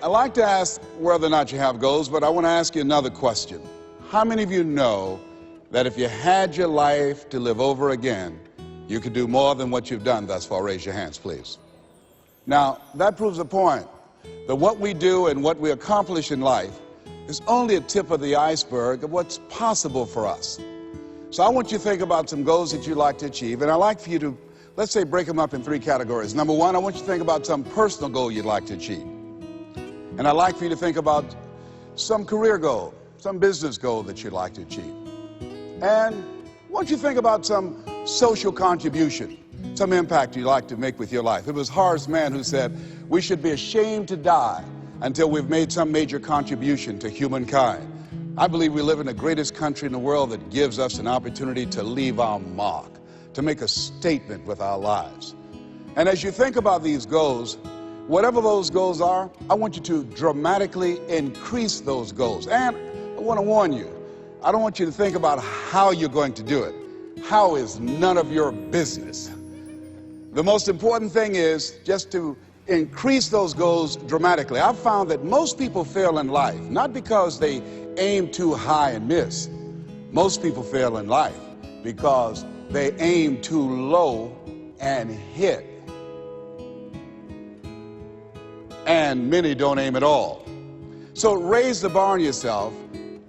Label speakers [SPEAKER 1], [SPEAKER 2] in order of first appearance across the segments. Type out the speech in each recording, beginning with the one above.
[SPEAKER 1] I like to ask whether or not you have goals, but I want to ask you another question. How many of you know that if you had your life to live over again, you could do more than what you've done thus far? Raise your hands, please. Now, that proves the point that what we do and what we accomplish in life is only a tip of the iceberg of what's possible for us. So I want you to think about some goals that you'd like to achieve, and I'd like for you to, let's say, break them up in 3 categories. Number 1, I want you to think about some personal goal you'd like to achieve. And I'd like for you to think about some career goal, some business goal that you'd like to achieve. And I want you to think about some social contribution, some impact you'd like to make with your life. It was Horace Mann who said, we should be ashamed to die until we've made some major contribution to humankind. I believe we live in the greatest country in the world that gives us an opportunity to leave our mark, to make a statement with our lives. And as you think about these goals, whatever those goals are, I want you to dramatically increase those goals. And I want to warn you, I don't want you to think about how you're going to do it. How is none of your business. The most important thing is just to increase those goals dramatically. I've found that most people fail in life, not because they aim too high and miss. Most people fail in life because they aim too low and hit. And many don't aim at all. So raise the bar on yourself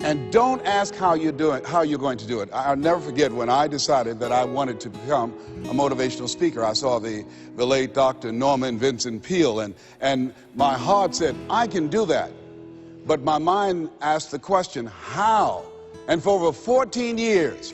[SPEAKER 1] and don't ask how you're going to do it. I'll never forget when I decided that I wanted to become a motivational speaker. I saw the late Dr. Norman Vincent Peale, and my heart said, I can do that. But my mind asked the question, how? And for over 14 years,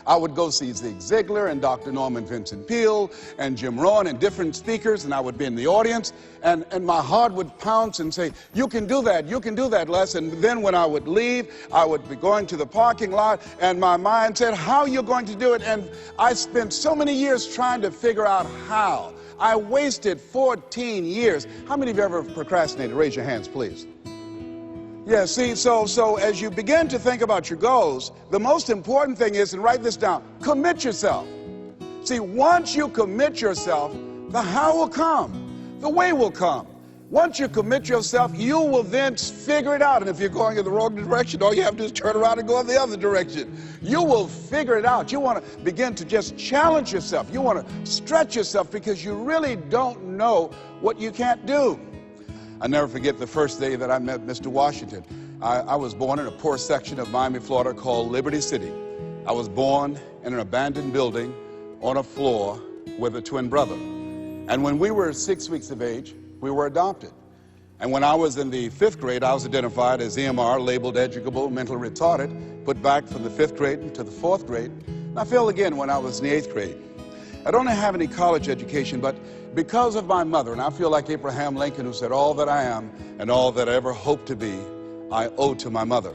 [SPEAKER 1] I would go see Zig Ziglar and Dr. Norman Vincent Peale and Jim Rohn and different speakers, and I would be in the audience, and my heart would pounce and say, you can do that, Les. And then when I would leave, I would be going to the parking lot, and my mind said, how are you going to do it? And I spent so many years trying to figure out how. I wasted 14 years. How many of you ever procrastinated? Raise your hands, please. Yeah, see, so as you begin to think about your goals, the most important thing is, and write this down, commit yourself. See, once you commit yourself, the how will come, the way will come. Once you commit yourself, you will then figure it out. And if you're going in the wrong direction, all you have to do is turn around and go in the other direction. You will figure it out. You want to begin to just challenge yourself. You want to stretch yourself because you really don't know what you can't do. I'll never forget the first day that I met Mr. Washington. I was born in a poor section of Miami, Florida called Liberty City. I was born in an abandoned building on a floor with a twin brother. And when we were 6 weeks of age, we were adopted. And when I was in the 5th grade, I was identified as EMR, labeled educable, mentally retarded, put back from the 5th grade to the 4th grade. And I failed again when I was in the 8th grade. I don't have any college education, but because of my mother, and I feel like Abraham Lincoln, who said, all that I am and all that I ever hope to be, I owe to my mother.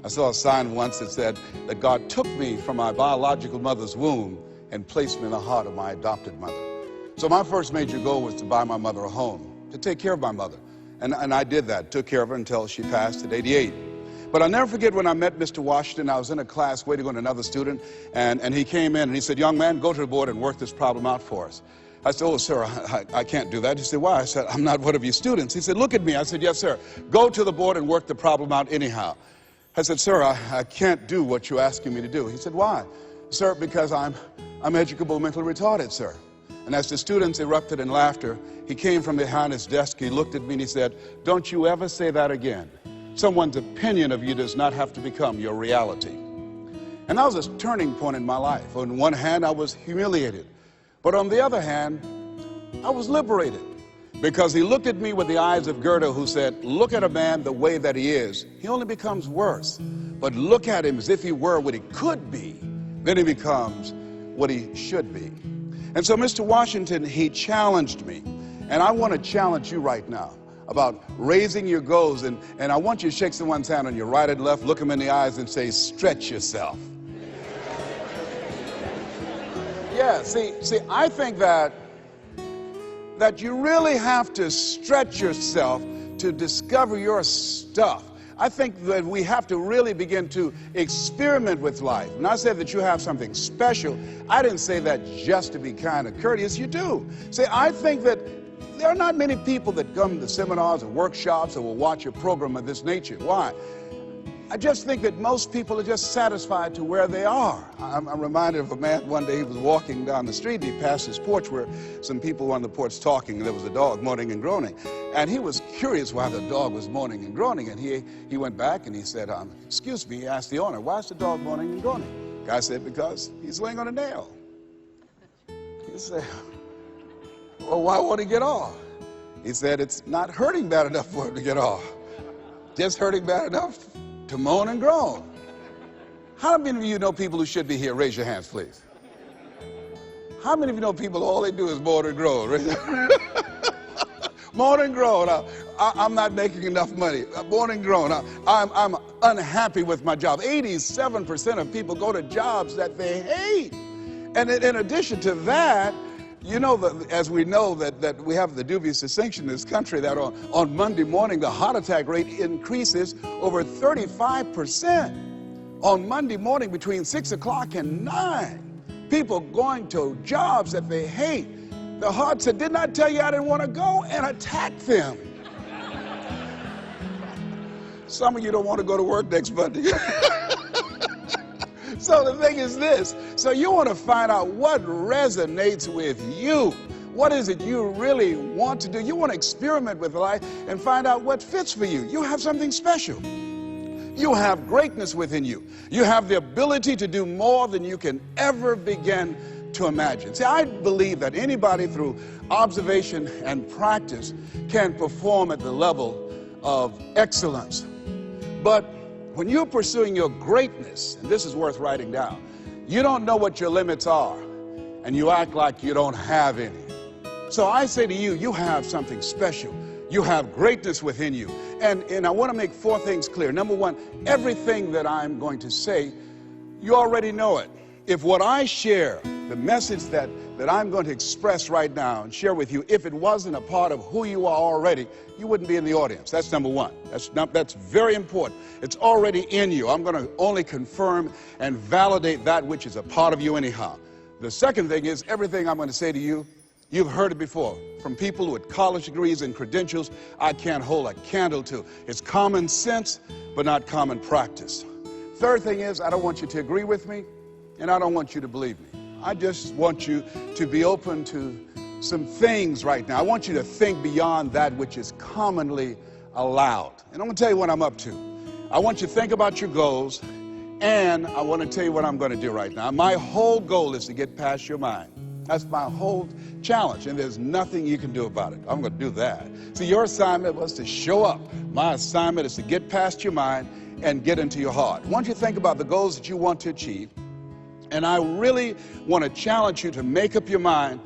[SPEAKER 1] I saw a sign once that said that God took me from my biological mother's womb and placed me in the heart of my adopted mother. So my first major goal was to buy my mother a home, to take care of my mother. And I did that, took care of her until she passed at 88. But I'll never forget when I met Mr. Washington. I was in a class waiting on another student, and he came in and he said, young man, go to the board and work this problem out for us. I said, oh, sir, I can't do that. He said, why? I said, I'm not one of your students. He said, look at me. I said, yes, sir. Go to the board and work the problem out anyhow. I said, sir, I can't do what you're asking me to do. He said, why? Sir, because I'm educable, mentally retarded, sir. And as the students erupted in laughter, he came from behind his desk, he looked at me and he said, don't you ever say that again. Someone's opinion of you does not have to become your reality. And that was a turning point in my life. On one hand, I was humiliated. But on the other hand, I was liberated. Because he looked at me with the eyes of Goethe, who said, look at a man the way that he is. He only becomes worse. But look at him as if he were what he could be. Then he becomes what he should be. And so Mr. Washington, he challenged me. And I want to challenge you right now about raising your goals. And I want you to shake someone's hand on your right and left, look them in the eyes and say, stretch yourself. Yeah, see, I think that you really have to stretch yourself to discover your stuff. I think that we have to really begin to experiment with life. And I said that you have something special. I didn't say that just to be kind of courteous. You do. See, I think that there are not many people that come to seminars or workshops or will watch a program of this nature. Why? I just think that most people are just satisfied to where they are. I'm reminded of a man one day. He was walking down the street and he passed his porch where some people were on the porch talking, and there was a dog moaning and groaning. And he was curious why the dog was moaning and groaning, and he went back and he said, excuse me, he asked the owner, why is the dog moaning and groaning? The guy said, because he's laying on a nail. He said, well, why won't he get off? He said, it's not hurting bad enough for him to get off. Just hurting bad enough to moan and groan. How many of you know people who should be here? Raise your hands, please. How many of you know people, all they do is moan and groan? Moan and groan. I'm not making enough money. Moan and groan. I'm unhappy with my job. 87% of people go to jobs that they hate. And in addition to that, you know, as we know that we have the dubious distinction in this country that on Monday morning the heart attack rate increases over 35%. On Monday morning between 6 o'clock and 9, people going to jobs that they hate. The heart said, didn't I tell you I didn't want to go? And attack them. Some of you don't want to go to work next Monday. So the thing is this, so you want to find out what resonates with you. What is it you really want to do? You want to experiment with life and find out what fits for you. You have something special. You have greatness within you. You have the ability to do more than you can ever begin to imagine. See, I believe that anybody through observation and practice can perform at the level of excellence. But when you're pursuing your greatness, and this is worth writing down, you don't know what your limits are, and you act like you don't have any. So I say to you, you have something special. You have greatness within you. And I want to make 4 things clear. Number 1, everything that I'm going to say, you already know it. If what I share, the message that I'm going to express right now and share with you, if it wasn't a part of who you are already, you wouldn't be in the audience. That's number 1. That's very important. It's already in you. I'm going to only confirm and validate that which is a part of you anyhow. The second thing is, everything I'm going to say to you, you've heard it before from people with college degrees and credentials I can't hold a candle to. It's common sense, but not common practice. Third thing is, I don't want you to agree with me, and I don't want you to believe me. I just want you to be open to some things right now. I want you to think beyond that which is commonly allowed. And I'm going to tell you what I'm up to. I want you to think about your goals, and I want to tell you what I'm going to do right now. My whole goal is to get past your mind. That's my whole challenge, and there's nothing you can do about it. I'm going to do that. See, your assignment was to show up. My assignment is to get past your mind and get into your heart. I want you to think about the goals that you want to achieve. And I really want to challenge you to make up your mind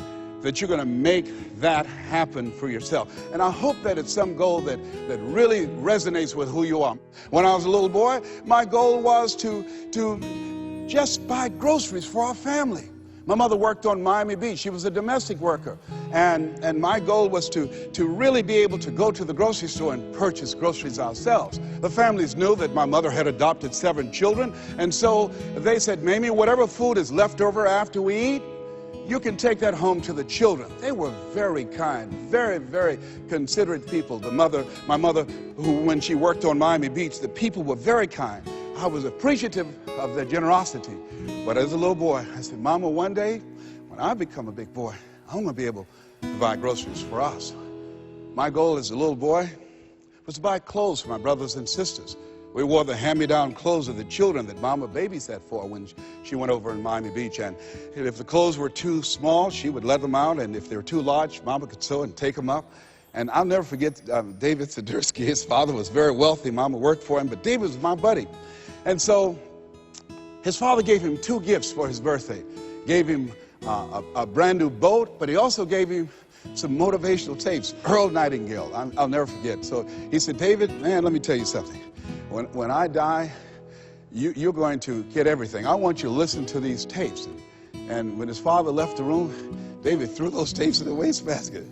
[SPEAKER 1] that you're going to make that happen for yourself. And I hope that it's some goal that really resonates with who you are. When I was a little boy, my goal was to just buy groceries for our family. My mother worked on Miami Beach. She was a domestic worker. And my goal was to really be able to go to the grocery store and purchase groceries ourselves. The families knew that my mother had adopted 7 children. And so they said, Mamie, whatever food is left over after we eat, you can take that home to the children. They were very kind, very, very considerate people. My mother, who when she worked on Miami Beach, the people were very kind. I was appreciative of their generosity. But as a little boy, I said, Mama, one day, when I become a big boy, I'm going to be able to buy groceries for us. My goal as a little boy was to buy clothes for my brothers and sisters. We wore the hand-me-down clothes of the children that Mama babysat for when she went over in Miami Beach. And if the clothes were too small, she would let them out. And if they were too large, Mama could sew and take them up. And I'll never forget David Sidursky. His father was very wealthy. Mama worked for him, but David was my buddy. And so his father gave him 2 gifts for his birthday. Gave him a brand new boat, but he also gave him some motivational tapes. Earl Nightingale, I'll never forget. So he said, David, man, let me tell you something. When I die, you're going to get everything. I want you to listen to these tapes. And when his father left the room, David threw those tapes in the wastebasket.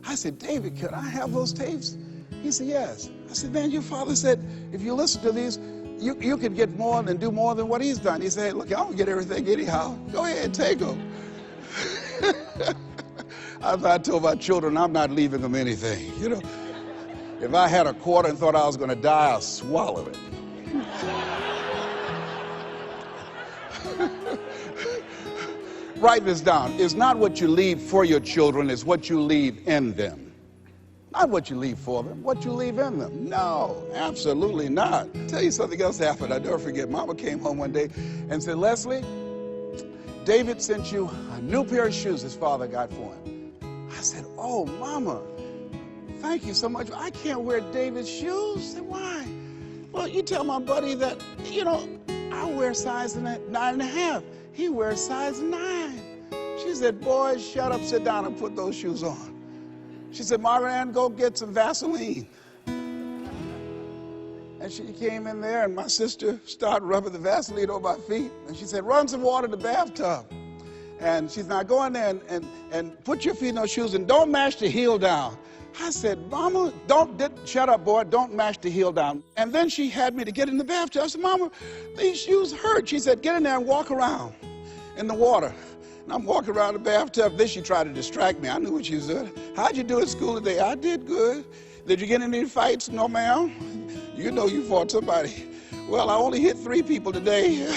[SPEAKER 1] I said, David, could I have those tapes? He said, yes. I said, man, your father said, if you listen to these, you could get more and do more than what he's done. He said, look, I don't get everything anyhow. Go ahead, take them. I told my children, I'm not leaving them anything. You know, if I had a quarter and thought I was going to die, I'll swallow it. Write this down. It's not what you leave for your children, it's what you leave in them. Not what you leave for them, what you leave in them. No, absolutely not. I'll tell you something else happened. I'll never forget. Mama came home one day and said, Leslie, David sent you a new pair of shoes his father got for him. I said, oh, Mama, thank you so much. I can't wear David's shoes. I said, why? Well, you tell my buddy that, you know, I wear size 9.5. He wears size 9. She said, boy, shut up, sit down, and put those shoes on. She said, Marianne, go get some Vaseline. And she came in there, and my sister started rubbing the Vaseline on my feet. And she said, run some water in the bathtub. And she said, now go in there and put your feet in those shoes and don't mash the heel down. I said, Mama, shut up, boy, don't mash the heel down. And then she had me to get in the bathtub. I said, Mama, these shoes hurt. She said, get in there and walk around in the water. And I'm walking around the bathtub. Then she tried to distract me. I knew what she was doing. How'd you do at school today? I did good. Did you get in any fights? No, ma'am. You know you fought somebody. Well, I only hit 3 people today.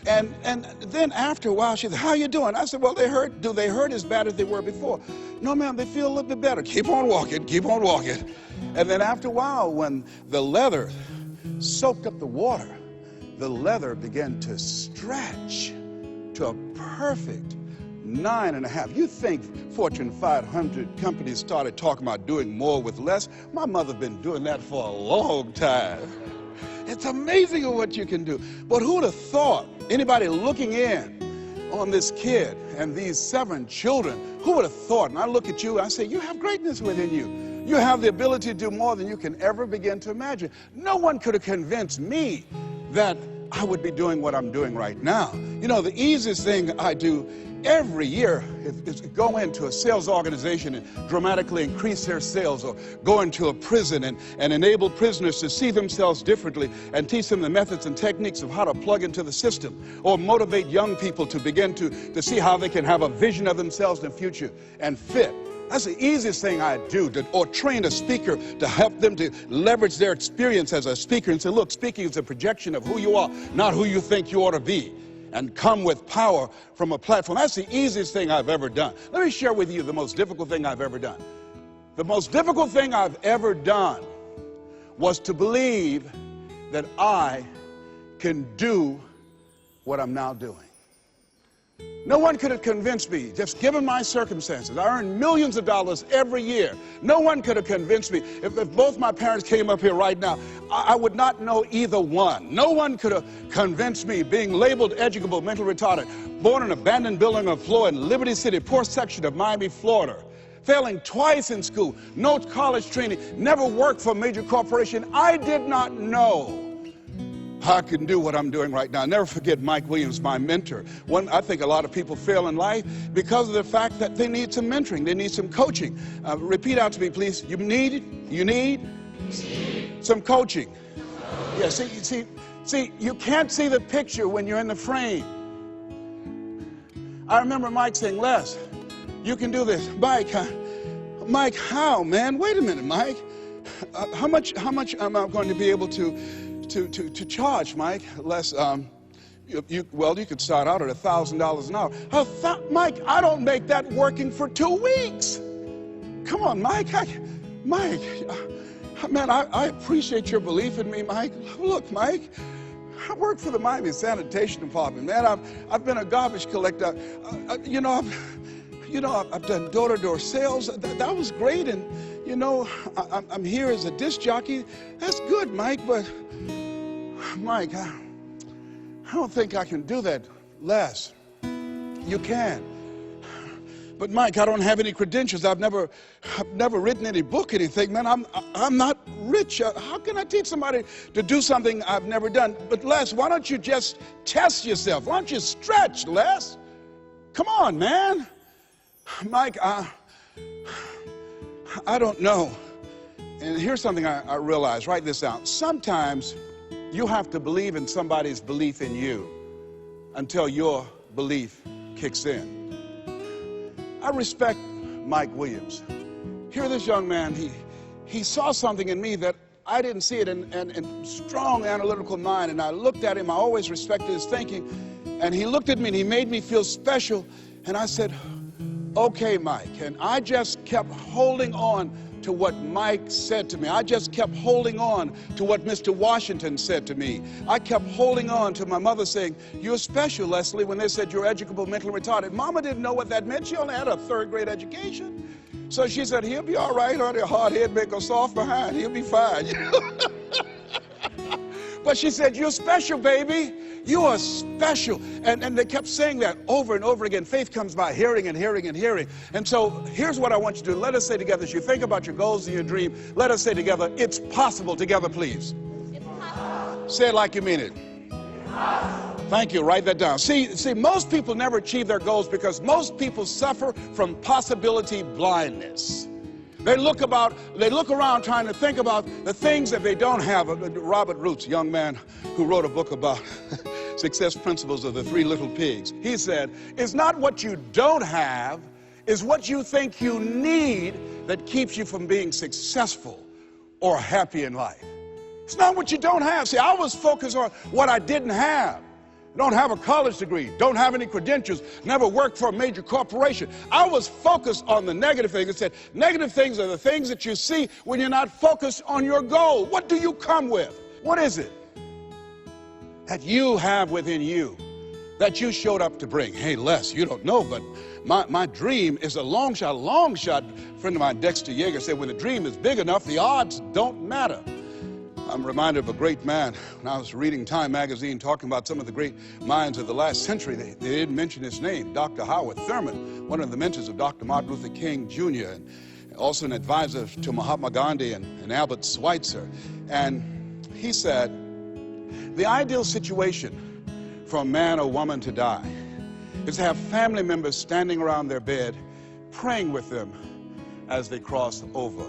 [SPEAKER 1] and then after a while, she said, how you doing? I said, well, they hurt. Do they hurt as bad as they were before? No, ma'am, they feel a little bit better. Keep on walking, keep on walking. And then after a while, when the leather soaked up the water, the leather began to stretch to a perfect 9.5. You think Fortune 500 companies started talking about doing more with less? My mother's been doing that for a long time. It's amazing what you can do. But who would have thought, anybody looking in on this kid and these 7 children, who would have thought? And I look at you, I say, you have greatness within you. You have the ability to do more than you can ever begin to imagine. No one could have convinced me that I would be doing what I'm doing right now. You know, the easiest thing I do every year is go into a sales organization and dramatically increase their sales, or go into a prison and enable prisoners to see themselves differently and teach them the methods and techniques of how to plug into the system, or motivate young people to begin to see how they can have a vision of themselves in the future and fit. That's the easiest thing I do, or train a speaker to help them to leverage their experience as a speaker and say, look, speaking is a projection of who you are, not who you think you ought to be, and come with power from a platform. That's the easiest thing I've ever done. Let me share with you the most difficult thing I've ever done. The most difficult thing I've ever done was to believe that I can do what I'm now doing. No one could have convinced me, just given my circumstances. I earn millions of dollars every year. No one could have convinced me. If both my parents came up here right now, I would not know either one. No one could have convinced me, being labeled educable, mental retarded, born in an abandoned building on the floor in Liberty City, poor section of Miami, Florida, failing twice in school, no college training, never worked for a major corporation. I did not know I can do what I'm doing right now. I'll never forget Mike Williams, my mentor. I think a lot of people fail in life because of the fact that they need some mentoring, they need some coaching. Repeat out to me, please. You need some coaching. Yeah, see, you can't see the picture when you're in the frame. I remember Mike saying, Les, you can do this. Mike, how, man? Wait a minute, Mike. How much am I going to be able to charge, Mike? Les, you could start out at $1,000 an hour. Mike, I don't make that working for 2 weeks. Come on, Mike. Man, I appreciate your belief in me, Mike. Look, Mike, I work for the Miami Sanitation Department, man. I've been a garbage collector. I've done door-to-door sales. That was great, and I'm here as a disc jockey. That's good, Mike, but Mike, I don't think I can do that, Les. You can. But Mike, I don't have any credentials. I've never written any book, anything, man. I'm not rich. How can I teach somebody to do something I've never done? But Les, why don't you just test yourself? Why don't you stretch, Les? Come on, man. Mike, I don't know. And here's something I realized. Write this down. Sometimes you have to believe in somebody's belief in you until your belief kicks in. I respect Mike Williams. Here, this young man, he saw something in me that I didn't see it, and strong analytical mind. And I looked at him. I always respected his thinking. And he looked at me and he made me feel special. And I said, okay, Mike. And I just kept holding on to what Mike said to me. I just kept holding on to what Mr. Washington said to me. I kept holding on to my mother saying, you're special, Leslie, when they said you're educable, mentally retarded. Mama didn't know what that meant. She only had a third-grade education. So she said, he'll be all right, honey. A hard head make a soft behind. He'll be fine. But she said, you're special, baby. You are special. And they kept saying that over and over again. Faith comes by hearing and hearing and hearing. And so here's what I want you to do. Let us say together, as you think about your goals and your dream, let us say together, it's possible. Together, please. It's possible. Say it like you mean it. It's possible. Thank you. Write that down. See, most people never achieve their goals because most people suffer from possibility blindness. They look around trying to think about the things that they don't have. Robert Roots, a young man who wrote a book about success principles of the three little pigs. He said, it's not what you don't have, it's what you think you need that keeps you from being successful or happy in life. It's not what you don't have. See, I was focused on what I didn't have. Don't have a college degree, don't have any credentials, never worked for a major corporation. I was focused on the negative things. It said, negative things are the things that you see when you're not focused on your goal. What do you come with? What is it that you have within you that you showed up to bring? Hey, Les, you don't know, but my dream is a long shot. A friend of mine, Dexter Yeager, said, when the dream is big enough, the odds don't matter. I'm reminded of a great man when I was reading Time magazine talking about some of the great minds of the last century. They didn't mention his name, Dr. Howard Thurman, one of the mentors of Dr. Martin Luther King Jr., and also an advisor to Mahatma Gandhi and Albert Schweitzer. And he said, the ideal situation for a man or woman to die is to have family members standing around their bed praying with them as they cross over.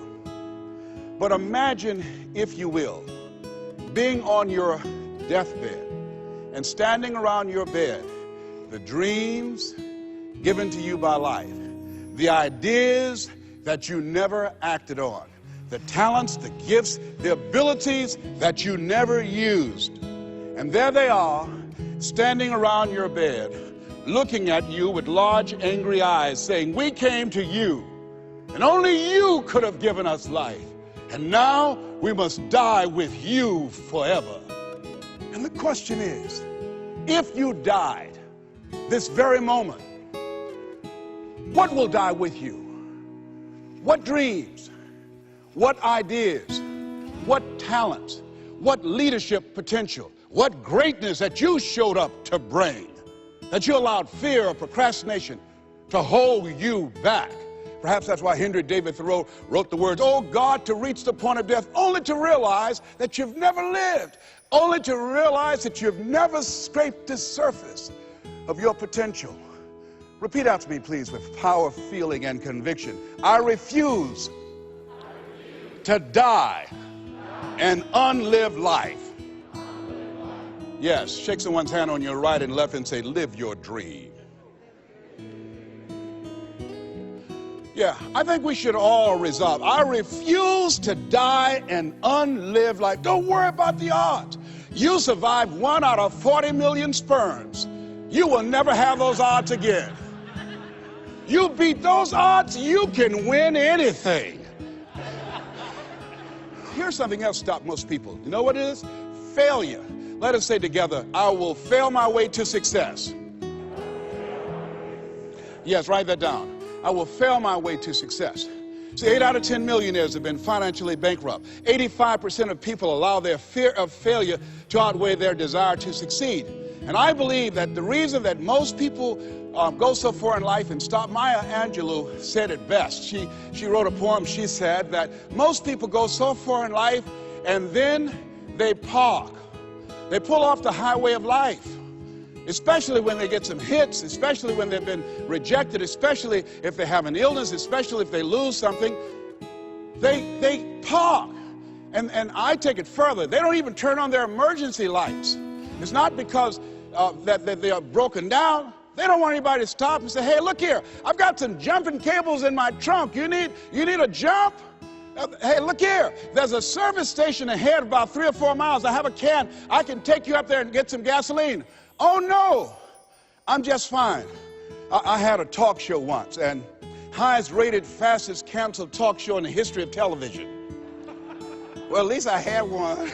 [SPEAKER 1] But imagine, if you will, being on your deathbed and standing around your bed, the dreams given to you by life, the ideas that you never acted on, the talents, the gifts, the abilities that you never used. And there they are, standing around your bed, looking at you with large, angry eyes, saying, we came to you, and only you could have given us life. And now we must die with you forever. And the question is, if you died this very moment, what will die with you? What dreams, what ideas, what talents, what leadership potential, what greatness that you showed up to bring, that you allowed fear or procrastination to hold you back? Perhaps that's why Henry David Thoreau wrote the words, oh God, to reach the point of death, only to realize that you've never lived, only to realize that you've never scraped the surface of your potential. Repeat out to me, please, with power, feeling, and conviction. I refuse to die an unlived life. Yes, shake someone's hand on your right and left and say, live your dream. Yeah, I think we should all resolve. I refuse to die an unlived life. Don't worry about the odds. You survived 1 out of 40 million sperms. You will never have those odds again. You beat those odds, you can win anything. Here's something else stops most people. You know what it is? Failure. Let us say together, I will fail my way to success. Yes, write that down. I will fail my way to success. See, 8 out of 10 millionaires have been financially bankrupt. 85% of people allow their fear of failure to outweigh their desire to succeed. And I believe that the reason that most people go so far in life, and Maya Angelou said it best. She wrote a poem. She said that most people go so far in life and then they park. They pull off the highway of life. Especially when they get some hits, especially when they've been rejected, especially if they have an illness, especially if they lose something, they park. And I take it further. They don't even turn on their emergency lights. It's not because that they are broken down. They don't want anybody to stop and say, hey, look here, I've got some jumping cables in my trunk. You need a jump? Hey, look here, there's a service station ahead about 3 or 4 miles. I have a can. I can take you up there and get some gasoline. Oh, no, I'm just fine. I had a talk show once, and highest rated, fastest canceled talk show in the history of television. Well, at least I had one.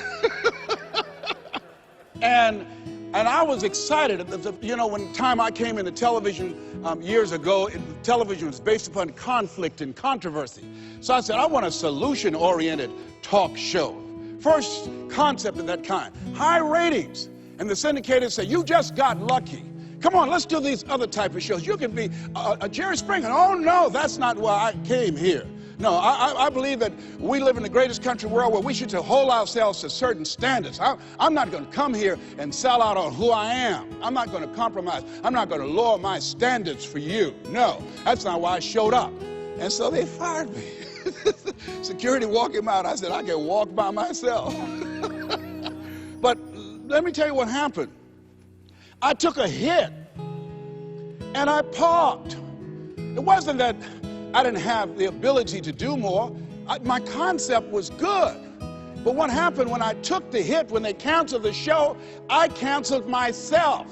[SPEAKER 1] And I was excited. You know, when time I came into television years ago, television was based upon conflict and controversy. So I said, I want a solution-oriented talk show. First concept of that kind. High ratings. And the syndicators say, you just got lucky. Come on, let's do these other type of shows. You can be a Jerry Springer. Oh, no, that's not why I came here. No, I believe that we live in the greatest country in the world where we should hold ourselves to certain standards. I'm not going to come here and sell out on who I am. I'm not going to compromise. I'm not going to lower my standards for you. No, that's not why I showed up. And so they fired me. Security walked him out. I said, I can walk by myself. But let me tell you what happened. I took a hit and I parked. It wasn't that I didn't have the ability to do more. My concept was good. But what happened when I took the hit, when they canceled the show, I canceled myself.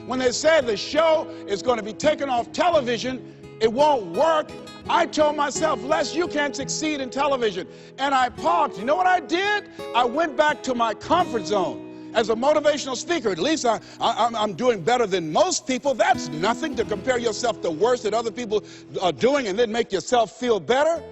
[SPEAKER 1] When they said the show is going to be taken off television, it won't work, I told myself, Les, you can't succeed in television. And I parked. You know what I did? I went back to my comfort zone. As a motivational speaker, at least I'm doing better than most people. That's nothing to compare yourself to worse that other people are doing and then make yourself feel better.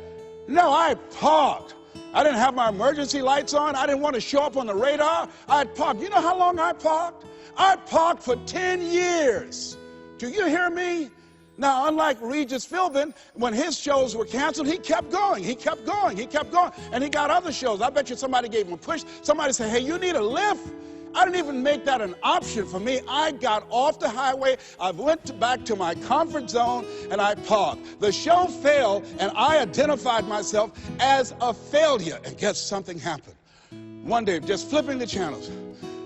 [SPEAKER 1] No, I parked. I didn't have my emergency lights on. I didn't want to show up on the radar. I parked. You know how long I parked? I parked for 10 years. Do you hear me? Now, unlike Regis Philbin, when his shows were canceled, he kept going, he kept going, he kept going, and he got other shows. I bet you somebody gave him a push. Somebody said, hey, you need a lift? I didn't even make that an option for me. I got off the highway, I went back to my comfort zone, and I parked. The show failed, and I identified myself as a failure. And guess something happened. One day, just flipping the channels,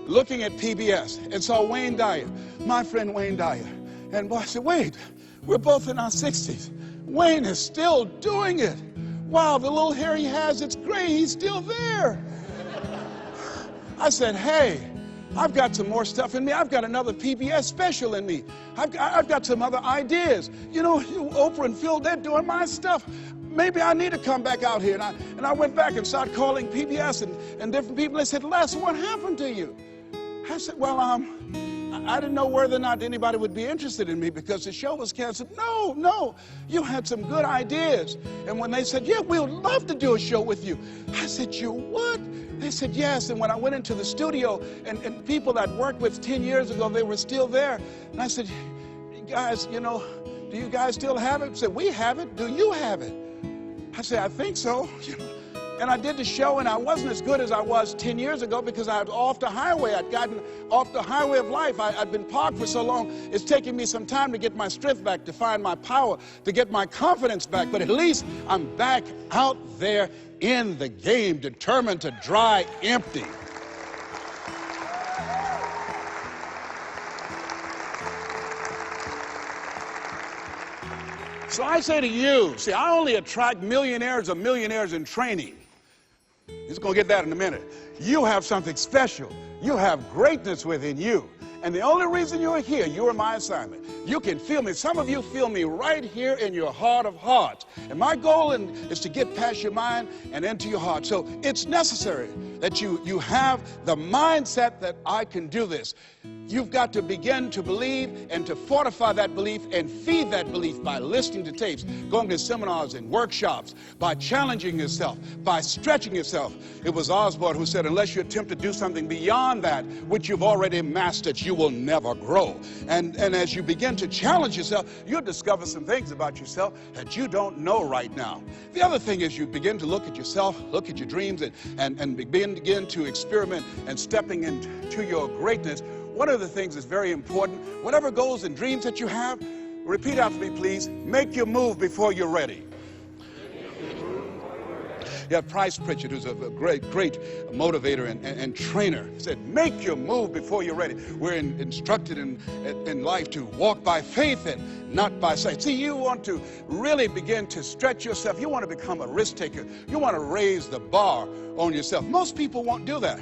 [SPEAKER 1] looking at PBS, and saw Wayne Dyer, my friend Wayne Dyer. And I said, wait, we're both in our 60s. Wayne is still doing it. Wow, the little hair he has, it's gray, he's still there. I said, hey, I've got some more stuff in me. I've got another PBS special in me. I've got some other ideas. You know, Oprah and Phil, they're doing my stuff. Maybe I need to come back out here. And I went back and started calling PBS and different people. They said, Les, what happened to you? I said, well, I didn't know whether or not anybody would be interested in me because the show was canceled. No, you had some good ideas. And when they said, yeah, we would love to do a show with you, I said, you would? They said, yes. And when I went into the studio, and people that worked with 10 years ago, they were still there. And I said, guys, you know, do you guys still have it? They said, we have it. Do you have it? I said, I think so. And I did the show, and I wasn't as good as I was 10 years ago because I was off the highway. I'd gotten off the highway of life. I'd been parked for so long. It's taking me some time to get my strength back, to find my power, to get my confidence back. But at least I'm back out there in the game, determined to dry empty. So I say to you, see, I only attract millionaires or millionaires in training. He's going to get that in a minute. You have something special. You have greatness within you. And the only reason you're here, you are my assignment. You can feel me. Some of you feel me right here in your heart of hearts. And my goal is to get past your mind and into your heart. So it's necessary that you have the mindset that I can do this. You've got to begin to believe and to fortify that belief and feed that belief by listening to tapes, going to seminars and workshops, by challenging yourself, by stretching yourself. It was Osborne who said, unless you attempt to do something beyond that which you've already mastered, you will never grow. And as you begin to challenge yourself, you'll discover some things about yourself that you don't know right now. The other thing is you begin to look at yourself, look at your dreams, and begin to experiment and stepping into your greatness. One of the things that's very important, whatever goals and dreams that you have, repeat after me, please. Make your move before you're ready. You have Price Pritchett, who's a great motivator and trainer. He said, make your move before you're ready. We're instructed in life to walk by faith and not by sight. See, you want to really begin to stretch yourself. You want to become a risk taker. You want to raise the bar on yourself. Most people won't do that.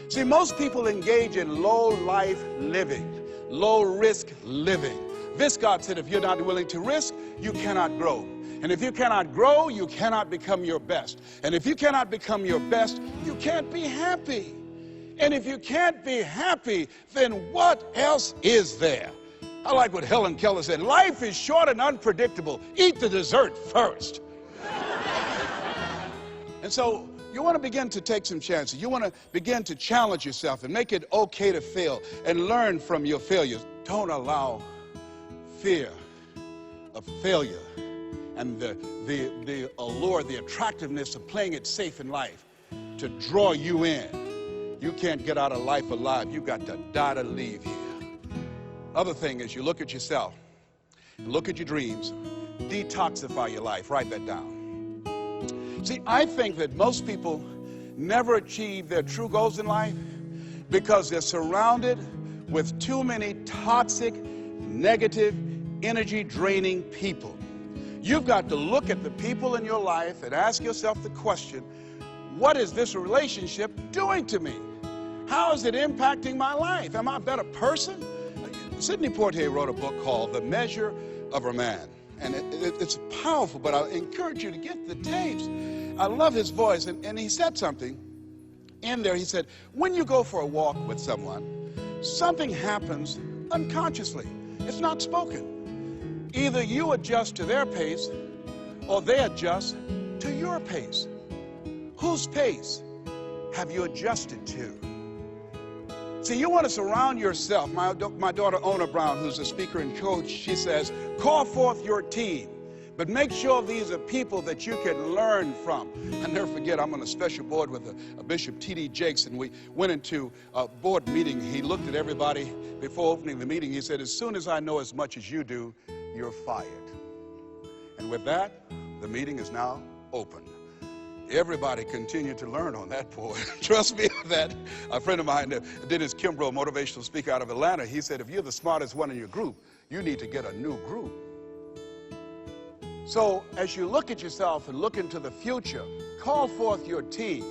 [SPEAKER 1] See, most people engage in low life living, low risk living. Viscott said, if you're not willing to risk, you cannot grow. And if you cannot grow, you cannot become your best. And if you cannot become your best, you can't be happy. And if you can't be happy, then what else is there? I like what Helen Keller said, life is short and unpredictable. Eat the dessert first. And so you want to begin to take some chances. You want to begin to challenge yourself and make it okay to fail and learn from your failures. Don't allow fear of failure and the allure, the attractiveness of playing it safe in life to draw you in. You can't get out of life alive. You got to die to leave here. Other thing is you look at yourself, look at your dreams, detoxify your life. Write that down. See, I think that most people never achieve their true goals in life because they're surrounded with too many toxic, negative, energy-draining people. You've got to look at the people in your life and ask yourself the question, what is this relationship doing to me? How is it impacting my life? Am I a better person? Sidney Poitier wrote a book called The Measure of a Man. And it's powerful, but I encourage you to get the tapes. I love his voice, and he said something in there. He said, when you go for a walk with someone, something happens unconsciously. It's not spoken. Either you adjust to their pace or they adjust to your pace. Whose pace have you adjusted to? See, you want to surround yourself. My daughter, Ona Brown, who's a speaker and coach, she says, call forth your team, but make sure these are people that you can learn from. I'll never forget, I'm on a special board with a Bishop T.D. Jakes, and we went into a board meeting. He looked at everybody before opening the meeting. He said, as soon as I know as much as you do, you're fired. And with that, the meeting is now open. Everybody continued to learn on that board. Trust me on that. A friend of mine did his Kimbrough motivational speaker out of Atlanta. He said, if you're the smartest one in your group, you need to get a new group. So as you look at yourself and look into the future, call forth your team.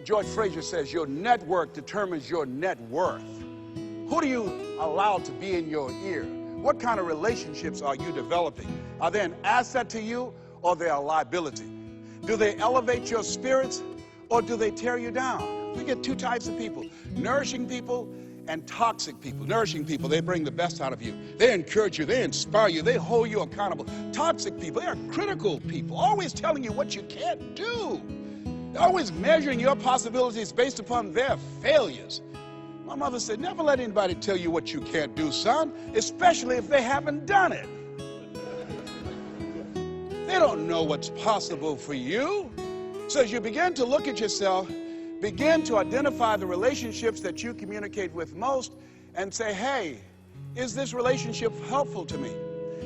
[SPEAKER 1] George Fraser says your network determines your net worth. Who do you allow to be in your ear? What kind of relationships are you developing? Are they an asset to you or they are a liability? Do they elevate your spirits or do they tear you down? We get two types of people, nourishing people and toxic people. Nourishing people, they bring the best out of you. They encourage you, they inspire you, they hold you accountable. Toxic people, they are critical people, always telling you what you can't do. They're always measuring your possibilities based upon their failures. My mother said, never let anybody tell you what you can't do, son, especially if they haven't done it. They don't know what's possible for you. So as you begin to look at yourself, begin to identify the relationships that you communicate with most and say, hey, is this relationship helpful to me?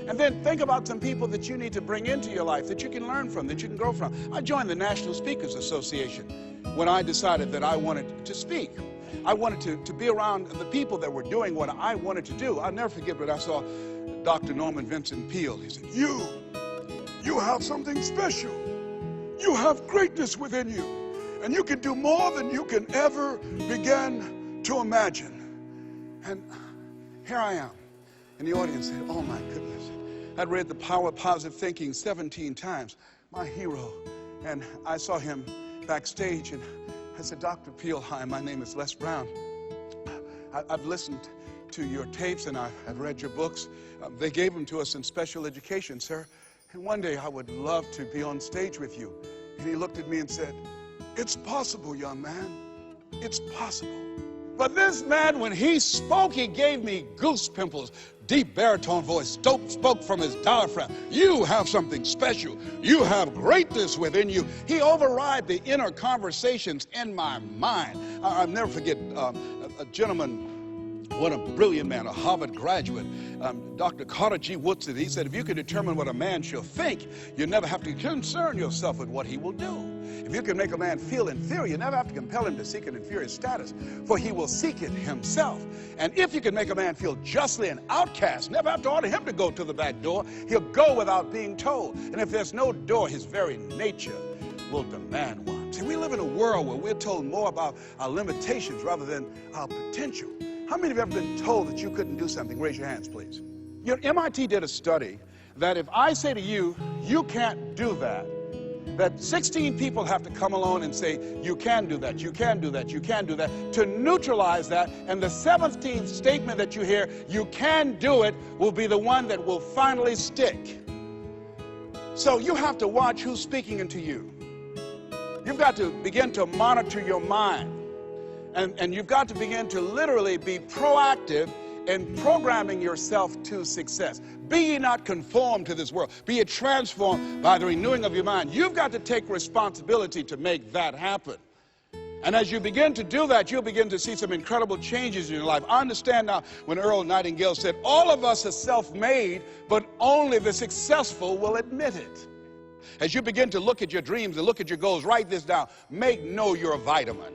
[SPEAKER 1] And then think about some people that you need to bring into your life that you can learn from, that you can grow from. I joined the National Speakers Association when I decided that I wanted to speak. I wanted to be around the people that were doing what I wanted to do. I'll never forget when I saw Dr. Norman Vincent Peale. He said, you have something special. You have greatness within you. And you can do more than you can ever begin to imagine. And here I am. And the audience said, oh my goodness. I'd read The Power of Positive Thinking 17 times. My hero. And I saw him backstage and I said, Dr. Peale, hi, my name is Les Brown. I've listened to your tapes and I've read your books. They gave them to us in special education, sir. And one day I would love to be on stage with you. And he looked at me and said, it's possible, young man. It's possible. But this man, when he spoke, he gave me goose pimples. Deep baritone voice, spoke from his diaphragm. You have something special. You have greatness within you. He override the inner conversations in my mind. I'll never forget a gentleman What a brilliant man, a Harvard graduate, Dr. Carter G. Woodson. He said, if you can determine what a man shall think, you never have to concern yourself with what he will do. If you can make a man feel inferior, you never have to compel him to seek an inferior status, for he will seek it himself. And if you can make a man feel justly an outcast, never have to order him to go to the back door. He'll go without being told. And if there's no door, his very nature will demand one. See, we live in a world where we're told more about our limitations rather than our potential. How many of you have ever been told that you couldn't do something? Raise your hands, please. You know, MIT did a study that if I say to you, you can't do that, that 16 people have to come along and say, you can do that, you can do that, you can do that, to neutralize that, and the 17th statement that you hear, you can do it, will be the one that will finally stick. So you have to watch who's speaking into you. You've got to begin to monitor your mind. And you've got to begin to literally be proactive in programming yourself to success. Be ye not conformed to this world. Be ye transformed by the renewing of your mind. You've got to take responsibility to make that happen. And as you begin to do that, you'll begin to see some incredible changes in your life. I understand now when Earl Nightingale said, all of us are self-made, but only the successful will admit it. As you begin to look at your dreams and look at your goals, write this down. Make know you're a vitamin.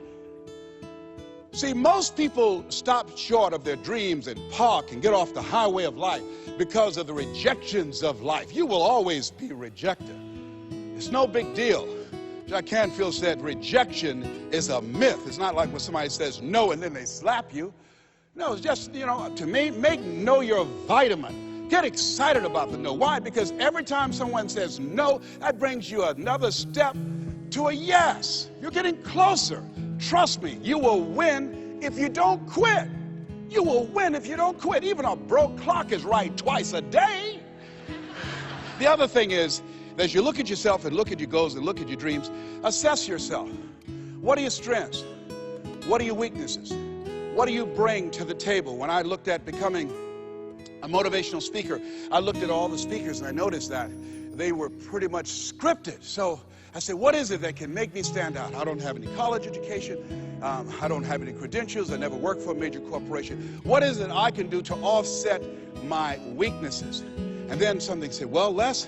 [SPEAKER 1] See, most people stop short of their dreams and park and get off the highway of life because of the rejections of life. You will always be rejected. It's no big deal. Jack Canfield said rejection is a myth. It's not like when somebody says no and then they slap you. No, it's just, you know, to me, make know you're a vitamin. Get excited about the no. Why? Because every time someone says no, that brings you another step to a yes. You're getting closer. Trust me, you will win if you don't quit. You will win if you don't quit. Even a broke clock is right twice a day. The other thing is, as you look at yourself and look at your goals and look at your dreams, assess yourself. What are your strengths? What are your weaknesses? What do you bring to the table? When I looked at becoming a motivational speaker, I looked at all the speakers and I noticed that they were pretty much scripted. So I said, what is it that can make me stand out? I don't have any college education. I don't have any credentials. I never worked for a major corporation. What is it I can do to offset my weaknesses? And then something said, well, Les,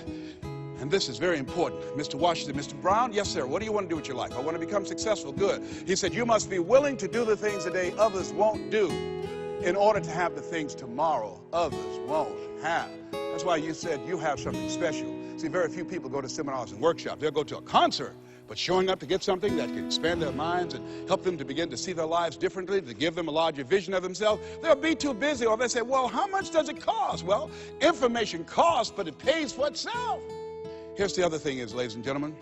[SPEAKER 1] and this is very important, Mr. Washington, Mr. Brown, yes, sir, what do you want to do with your life? I want to become successful. Good. He said, you must be willing to do the things today others won't do in order to have the things tomorrow others won't have. That's why you said you have something special. See, very few people go to seminars and workshops. They'll go to a concert, but showing up to get something that can expand their minds and help them to begin to see their lives differently, to give them a larger vision of themselves, they'll be too busy. Or they say, well, how much does it cost? Well, information costs, but it pays for itself. Here's the other thing is, ladies and gentlemen,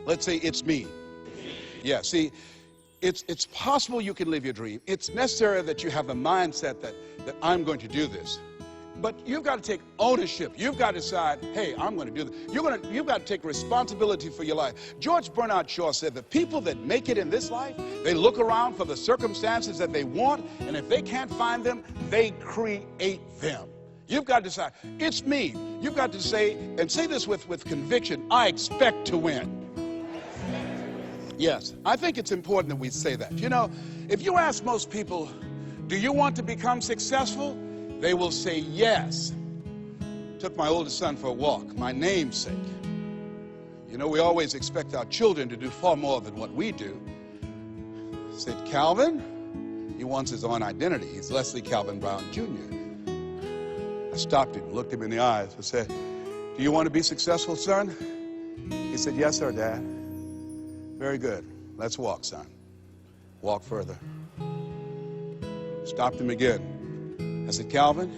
[SPEAKER 1] let's say it's me. Yeah, see, it's possible you can live your dream. It's necessary that you have the mindset that I'm going to do this. But you've got to take ownership. You've got to decide, hey, I'm going to do this. You've got to take responsibility for your life. George Bernard Shaw said the people that make it in this life, they look around for the circumstances that they want, and if they can't find them, they create them. You've got to decide, it's me. You've got to say, and say this with conviction, I expect to win. Yes, I think it's important that we say that. You know, if you ask most people, do you want to become successful? They will say yes. Took my oldest son for a walk, my namesake. You know, we always expect our children to do far more than what we do. I said, Calvin, he wants his own identity. He's Leslie Calvin Brown, Jr. I stopped him, looked him in the eyes. I said, do you want to be successful, son? He said, yes, sir, Dad. Very good. Let's walk, son. Walk further. Stopped him again. I said, Calvin,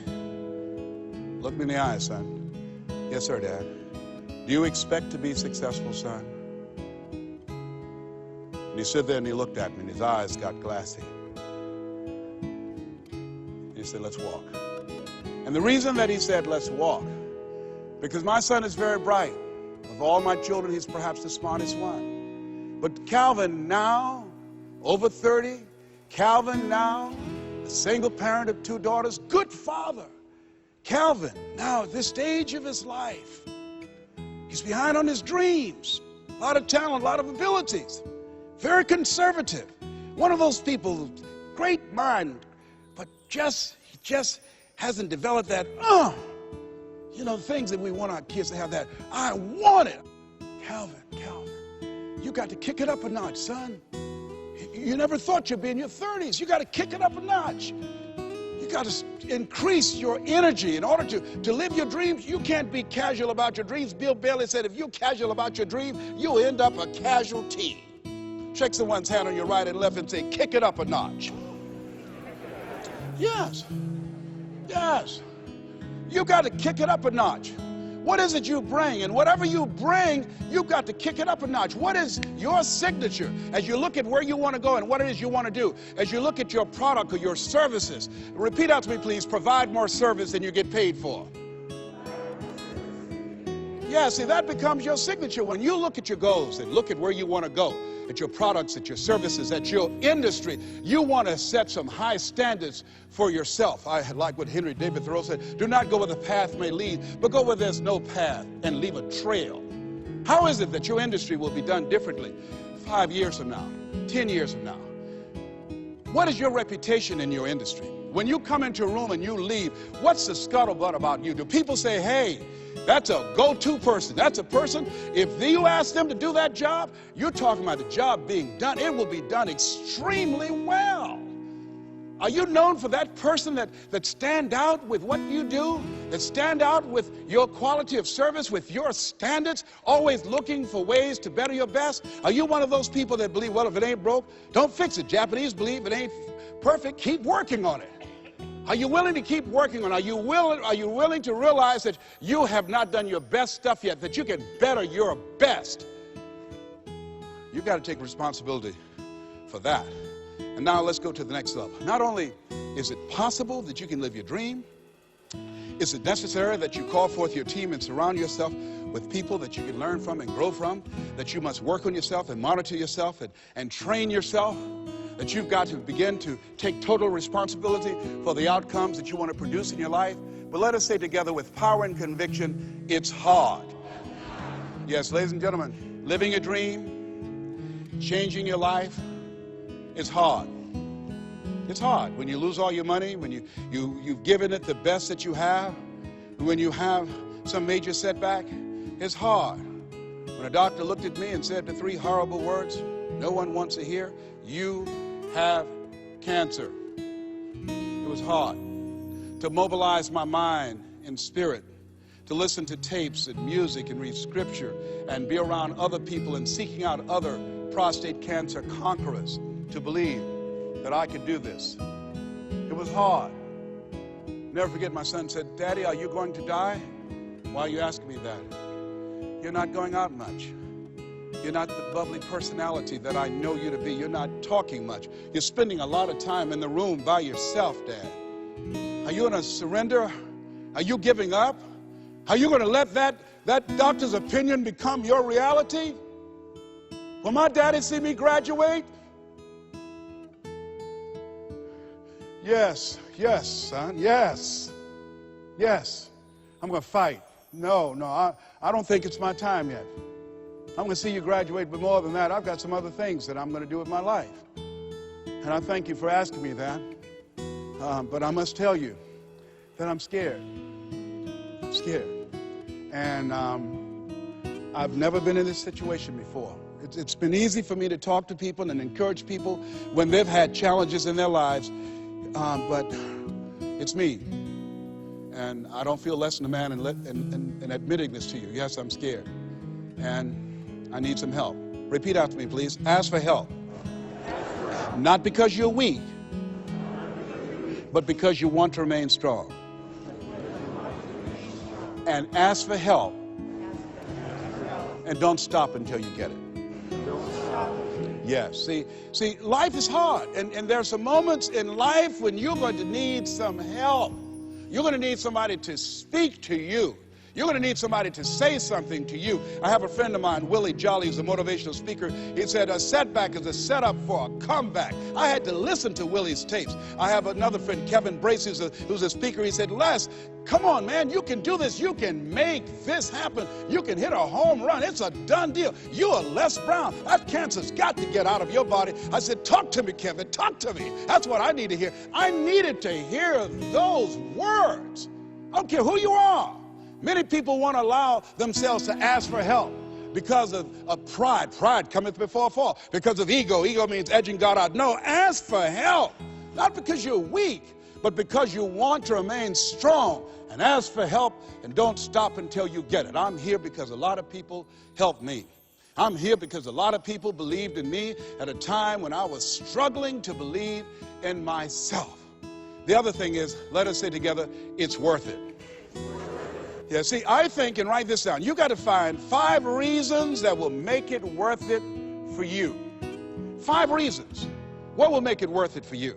[SPEAKER 1] look me in the eyes, son. Yes, sir, Dad. Do you expect to be successful, son? And he stood there and he looked at me and his eyes got glassy. And he said, let's walk. And the reason that he said, let's walk, because my son is very bright. Of all my children, he's perhaps the smartest one. But Calvin now, over 30, Calvin now, a single parent of 2 daughters, good father. Calvin, now at this stage of his life, he's behind on his dreams. A lot of talent, a lot of abilities. Very conservative. One of those people, great mind, but just hasn't developed that, things that we want our kids to have, that I want it. Calvin, you got to kick it up a notch, son. You never thought you'd be in your 30s. You got to kick it up a notch. You got to increase your energy in order to live your dreams. You can't be casual about your dreams. Bill Bailey said, if you're casual about your dream, you'll end up a casualty. Shake someone's hand on your right and left and say, kick it up a notch. Yes. You got to kick it up a notch. What is it you bring? And whatever you bring, you've got to kick it up a notch. What is your signature as you look at where you want to go and what it is you want to do? As you look at your product or your services, repeat out to me, please, provide more service than you get paid for. Yeah, see, that becomes your signature. When you look at your goals and look at where you want to go, at your products, at your services, at your industry, you want to set some high standards for yourself. I like what Henry David Thoreau said, do not go where the path may lead, but go where there's no path and leave a trail. How is it that your industry will be done differently 5 years from now, 10 years from now? What is your reputation in your industry? When you come into a room and you leave, what's the scuttlebutt about you? Do people say, hey, that's a go-to person. That's a person, if you ask them to do that job, you're talking about the job being done. It will be done extremely well. Are you known for that person that stand out with what you do, that stand out with your quality of service, with your standards, always looking for ways to better your best? Are you one of those people that believe, well, if it ain't broke, don't fix it? Japanese believe it ain't perfect, keep working on it. Are you willing to keep working on it? Are you willing to realize that you have not done your best stuff yet, that you can better your best? You've got to take responsibility for that. And now let's go to the next level. Not only is it possible that you can live your dream, is it necessary that you call forth your team and surround yourself with people that you can learn from and grow from, that you must work on yourself and monitor yourself and train yourself, that you've got to begin to take total responsibility for the outcomes that you want to produce in your life. But let us say together with power and conviction, it's hard. Yes, ladies and gentlemen, living a dream, changing your life, it's hard. It's hard when you lose all your money, when you've given it the best that you have, when you have some major setback. It's hard. When a doctor looked at me and said the 3 horrible words no one wants to hear, you have cancer. It was hard to mobilize my mind and spirit, to listen to tapes and music and read scripture and be around other people and seeking out other prostate cancer conquerors to believe that I could do this. It was hard. Never forget, my son said, Daddy, are you going to die? Why are you asking me that? You're not going out much. You're not the bubbly personality that I know you to be. You're not talking much. You're spending a lot of time in the room by yourself, Dad. Are you going to surrender? Are you giving up? Are you going to let that doctor's opinion become your reality? Will my daddy see me graduate? Yes, son, yes. I'm going to fight. No, I don't think it's my time yet. I'm going to see you graduate, but more than that, I've got some other things that I'm going to do with my life. And I thank you for asking me that. But I must tell you that I'm scared. I'm scared. And I've never been in this situation before. It's been easy for me to talk to people and encourage people when they've had challenges in their lives. But it's me. And I don't feel less than a man in admitting this to you. Yes, I'm scared. And I need some help. Repeat after me, please. Ask for help. Not because you're weak, but because you want to remain strong. And ask for help. And don't stop until you get it. Yes, see, life is hard. And there are some moments in life when you're going to need some help. You're going to need somebody to speak to you. You're going to need somebody to say something to you. I have a friend of mine, Willie Jolly, who's a motivational speaker. He said a setback is a setup for a comeback. I had to listen to Willie's tapes. I have another friend, Kevin Brace, who's a speaker. He said, Les, come on, man, you can do this. You can make this happen. You can hit a home run. It's a done deal. You are Les Brown. That cancer's got to get out of your body. I said, talk to me, Kevin. Talk to me. That's what I need to hear. I needed to hear those words. I don't care who you are. Many people won't allow themselves to ask for help because of pride. Pride cometh before a fall. Because of ego. Ego means edging God out. No, ask for help. Not because you're weak, but because you want to remain strong. And ask for help and don't stop until you get it. I'm here because a lot of people helped me. I'm here because a lot of people believed in me at a time when I was struggling to believe in myself. The other thing is, let us say together, it's worth it. Yeah, see, I think, and write this down, you got to find 5 reasons that will make it worth it for you. 5 reasons. What will make it worth it for you?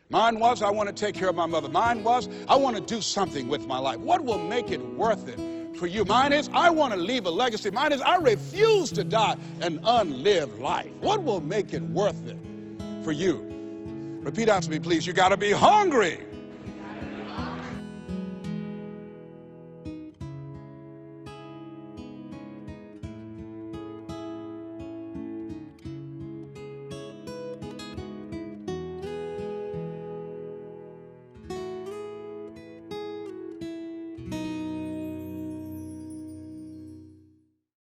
[SPEAKER 1] Mine was, I want to take care of my mother. Mine was, I want to do something with my life. What will make it worth it for you? Mine is, I want to leave a legacy. Mine is, I refuse to die an unlived life. What will make it worth it for you? Repeat after me, please. You got to be hungry